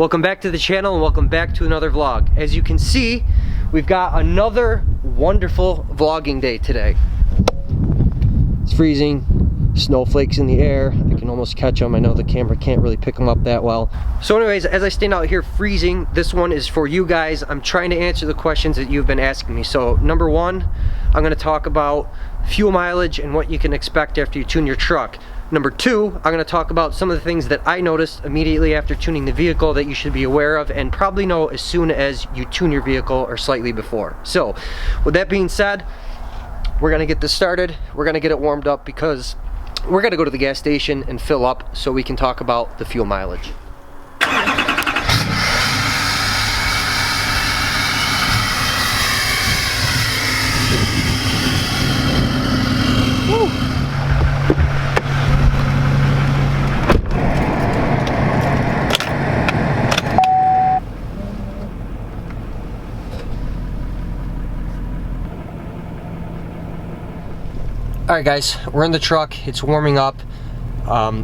Welcome back to the channel and welcome back to another vlog. As you can see, we've got another wonderful vlogging day today. It's freezing, snowflakes in the air. I can almost catch them. I know the camera can't really pick them up that well. So anyways, as I stand out here freezing, this one is for you guys. I'm trying to answer the questions that you've been asking me. So number one, I'm gonna talk about fuel mileage and what you can expect after you tune your truck. Number two, I'm going to talk about some of the things that I noticed immediately after tuning the vehicle that you should be aware of and probably know as soon as you tune your vehicle or slightly before. So, with that being said, we're going to get this started. We're going to get it warmed up because we're going to go to the gas station and fill up so we can talk about the fuel mileage. Alright guys, we're in the truck, it's warming up.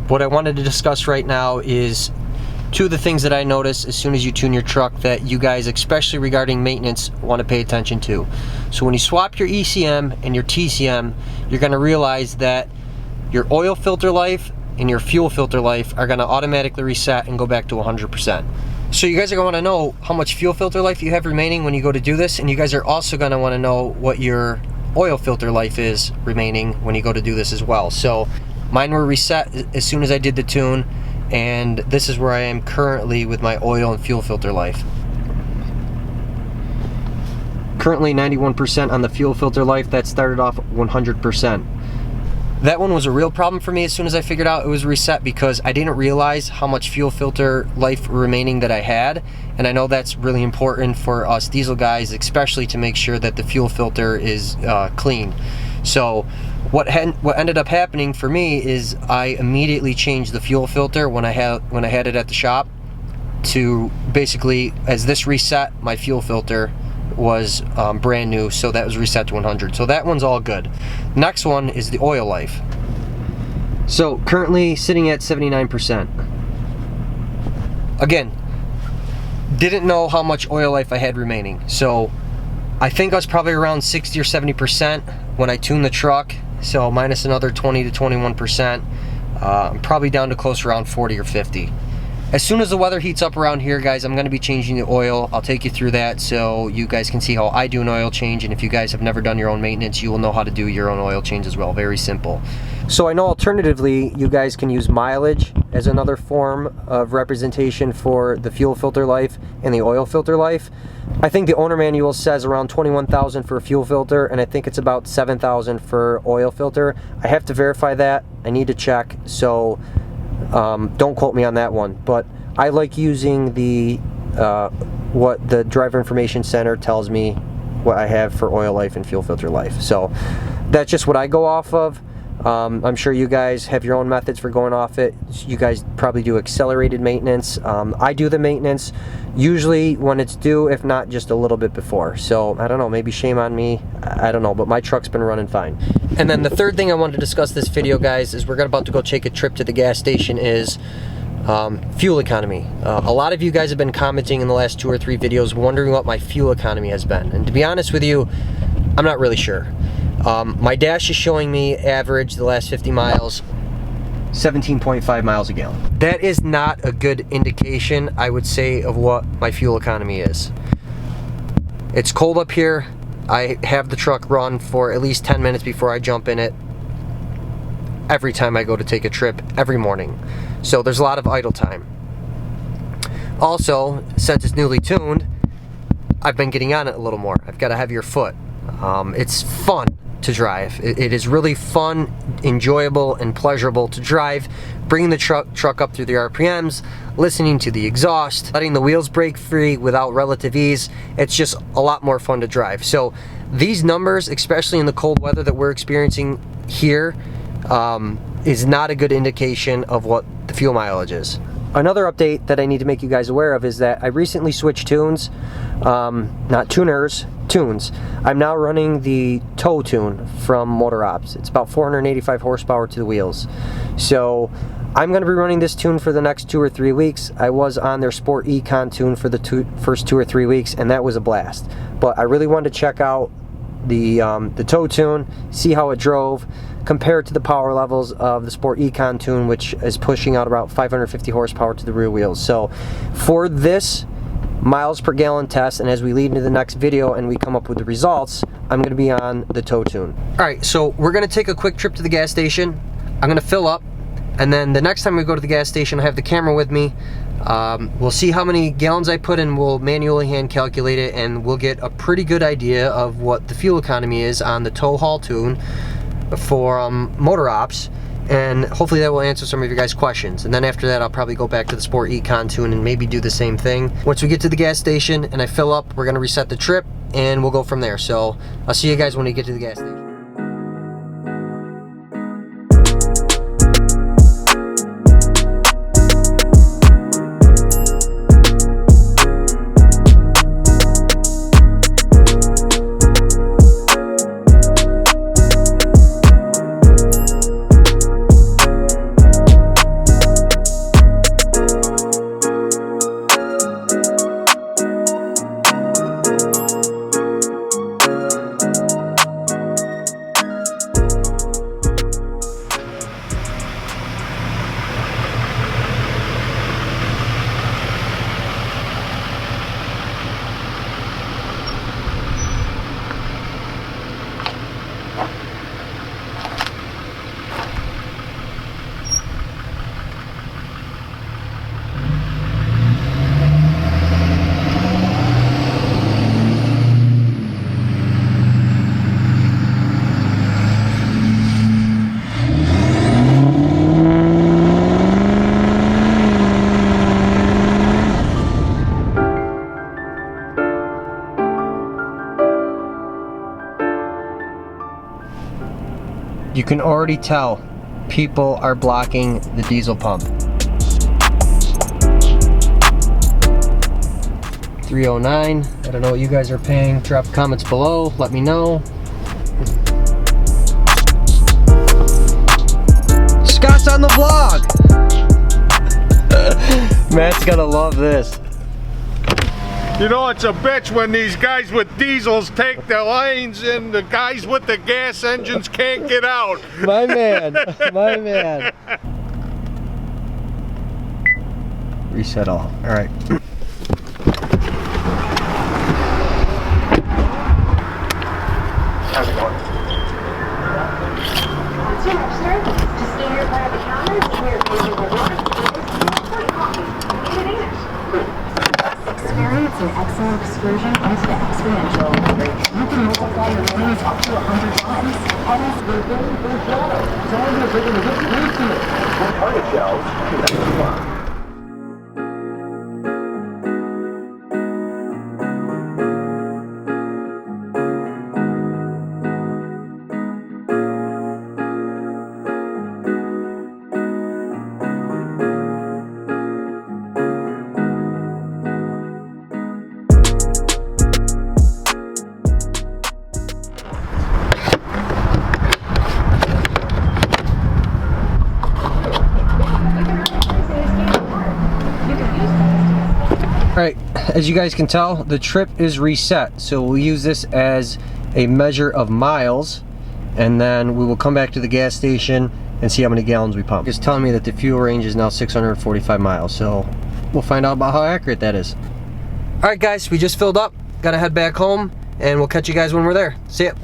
What I wanted to discuss right now is two of the things that I noticed as soon as you tune your truck that you guys, especially regarding maintenance, want to pay attention to. So when you swap your ECM and your TCM, you're going to realize that your oil filter life and your fuel filter life are going to automatically reset and go back to 100%. So you guys are going to want to know how much fuel filter life you have remaining when you go to do this, and you guys are also going to want to know what your oil filter life is remaining when you go to do this as well. So mine were reset as soon as I did the tune, and this is where I am currently with my oil and fuel filter life. Currently 91% on the fuel filter life. That started off 100%. That one was a real problem for me as soon as I figured out it was reset, because I didn't realize how much fuel filter life remaining that I had, and I know that's really important for us diesel guys, especially to make sure that the fuel filter is clean. So what ended up happening for me is I immediately changed the fuel filter when I had it at the shop to basically, as this reset, my fuel filter was brand new, so that was reset to 100. So that one's all good. Next one is the oil life. So currently sitting at 79%. Again, didn't know how much oil life I had remaining, so I think I was probably around 60 or 70% when I tuned the truck, so minus another 20 to 21%. I'm probably down to close around 40 or 50. As soon as the weather heats up around here, guys, I'm going to be changing the oil. I'll take you through that so you guys can see how I do an oil change, and if you guys have never done your own maintenance, you will know how to do your own oil change as well. Very simple. So I know alternatively, you guys can use mileage as another form of representation for the fuel filter life and the oil filter life. I think the owner manual says around 21,000 for a fuel filter, and I think it's about 7,000 for oil filter. I have to verify that. I need to check, so don't quote me on that one, but I like using the what the driver information center tells me what I have for oil life and fuel filter life. So that's just what I go off of. I'm sure you guys have your own methods for going off it. You guys probably do accelerated maintenance. I do the maintenance usually when it's due, if not just a little bit before. So I don't know, maybe shame on me, I don't know, but my truck's been running fine. And then the third thing I wanted to discuss this video, guys, is we're about to go take a trip to the gas station, is fuel economy. A lot of you guys have been commenting in the last 2 or 3 videos wondering what my fuel economy has been, and to be honest with you, I'm not really sure. My dash is showing me average the last 50 miles 17.5 miles a gallon. That is not a good indication, I would say, of what my fuel economy is. It's cold up here. I have the truck run for at least 10 minutes before I jump in it every time I go to take a trip, every morning. So there's a lot of idle time. Also, since it's newly tuned, I've been getting on it a little more. I've got a heavier foot. It's fun to drive. It is really fun, enjoyable, and pleasurable to drive, bringing the truck up through the RPMs, listening to the exhaust, letting the wheels break free without relative ease. It's just a lot more fun to drive. So these numbers, especially in the cold weather that we're experiencing here, is not a good indication of what the fuel mileage is. Another update that I need to make you guys aware of is that I recently switched tunes, not tuners, tunes. I'm now running the tow tune from Motor Ops. It's about 485 horsepower to the wheels. So I'm going to be running this tune for the next 2 or 3 weeks. I was on their Sport Econ tune for the first 2 or 3 weeks, and that was a blast. But I really wanted to check out the tow tune, see how it drove, compared to the power levels of the Sport Econ tune, which is pushing out about 550 horsepower to the rear wheels. So for this miles per gallon test, and as we lead into the next video and we come up with the results, I'm going to be on the tow tune. Alright, so we're going to take a quick trip to the gas station. I'm going to fill up, and then the next time we go to the gas station, I have the camera with me. We'll see how many gallons I put in, we'll manually hand calculate it, and we'll get a pretty good idea of what the fuel economy is on the tow haul tune for motor ops, and hopefully that will answer some of your guys' questions. And then after that, I'll probably go back to the Sport Econ tune and maybe do the same thing. Once we get to the gas station and I fill up, we're gonna reset the trip and we'll go from there. So I'll see you guys when we get to the gas station. You can already tell people are blocking the diesel pump. 309. I don't know what you guys are paying. Drop comments below. Let me know. Scott's on the vlog. Matt's gonna love this. You know, it's a bitch when these guys with diesels take the lanes and the guys with the gas engines can't get out. My man, my man. Reset all. All right. How's it going? Just stay here by the counter, here, baby, Experience an excellent excursion into the exponential. You can multiply your winnings up to 100 times. Target shells. Alright, as you guys can tell, the trip is reset. So we'll use this as a measure of miles, and then we will come back to the gas station and see how many gallons we pump. It's telling me that the fuel range is now 645 miles, so we'll find out about how accurate that is. Alright guys, we just filled up. Gotta head back home, and we'll catch you guys when we're there. See ya.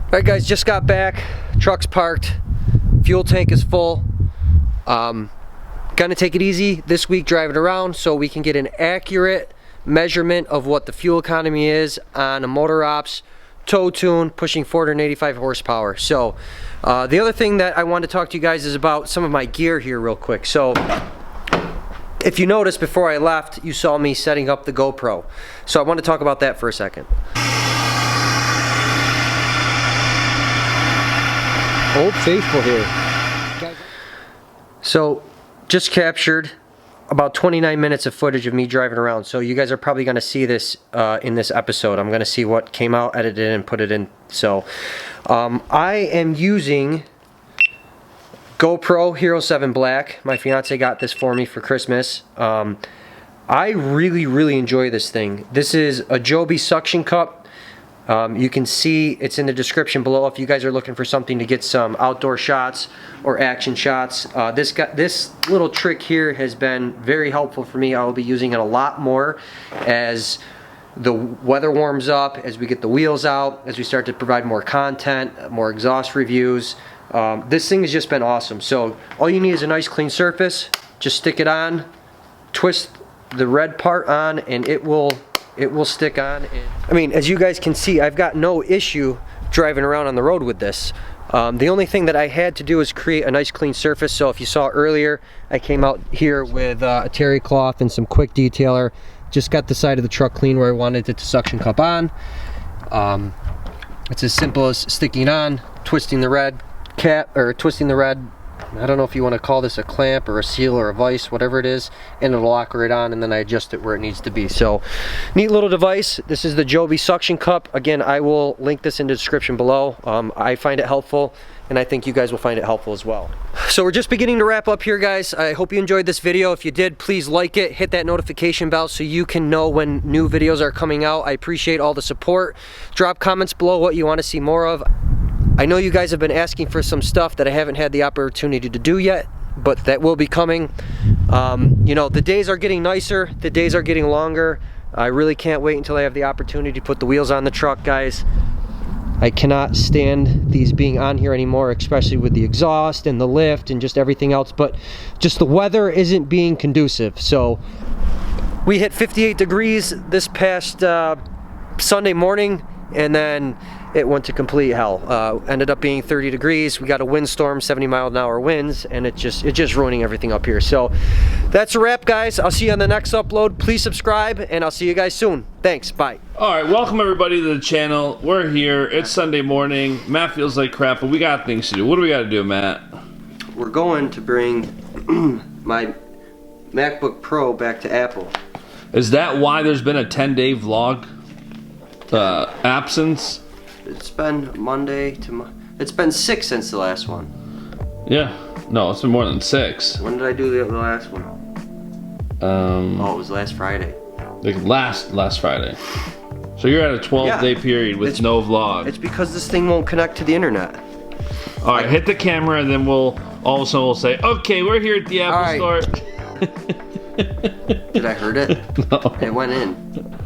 Alright guys, just got back, truck's parked, fuel tank is full. Gonna take it easy this week driving around so we can get an accurate measurement of what the fuel economy is on a motor ops tow tune pushing 485 horsepower. So the other thing that I wanted to talk to you guys is about some of my gear here real quick. So if you noticed before I left, you saw me setting up the GoPro. So I want to talk about that for a second. Old Faithful here. So just captured about 29 minutes of footage of me driving around. So you guys are probably going to see this in this episode. I'm going to see what came out, edited, and put it in. So I am using GoPro Hero 7 Black. My fiance got this for me for Christmas. I really enjoy this thing. This is a Joby suction cup. You can see it's in the description below if you guys are looking for something to get some outdoor shots or action shots. This little trick here has been very helpful for me. I will be using it a lot more as the weather warms up, as we get the wheels out, as we start to provide more content, more exhaust reviews. This thing has just been awesome. So all you need is a nice clean surface. Just stick it on, twist the red part on, and it will stick on. I mean, as you guys can see, I've got no issue driving around on the road with this. The only thing that I had to do is create a nice clean surface. So if you saw earlier, I came out here with a terry cloth and some quick detailer. Just got the side of the truck clean where I wanted it to suction cup on. It's as simple as sticking on, twisting the red cap, or twisting the red, I don't know if you want to call this a clamp or a seal or a vise, whatever it is, and it'll lock right on, and then I adjust it where it needs to be. So neat little device. This is the Joby suction cup. Again, I will link this in the description below. I find it helpful, and I think you guys will find it helpful as well. So we're just beginning to wrap up here, guys. I hope you enjoyed this video. If you did, please like it, hit that notification bell so you can know when new videos are coming out. I appreciate all the support. Drop comments below what you want to see more of. I know you guys have been asking for some stuff that I haven't had the opportunity to do yet, but that will be coming. You know, the days are getting nicer, the days are getting longer. I really can't wait until I have the opportunity to put the wheels on the truck, guys. I cannot stand these being on here anymore, especially with the exhaust and the lift and just everything else, but just the weather isn't being conducive. So we hit 58 degrees this past Sunday morning, and then it went to complete hell. Ended up being 30 degrees. We got a windstorm, 70-mile-an-hour winds, and it's just ruining everything up here. So that's a wrap, guys. I'll see you on the next upload. Please subscribe, and I'll see you guys soon. Thanks. Bye. All right, welcome everybody to the channel. We're here. It's Sunday morning. Matt feels like crap, but we got things to do. What do we got to do, Matt? We're going to bring my MacBook Pro back to Apple. Is that why there's been a 10-day vlog absence? It's been Monday to it's been 6 since the last one. Yeah. No, it's been more than 6. When did I do the last one? Oh, it was last Friday. Like last Friday. So you're at a 12-day period with no vlog. It's because this thing won't connect to the internet. All right, hit the camera, and then we'll all of a sudden we'll say, "Okay, we're here at the Apple Store." Did I hurt it? No. It went in.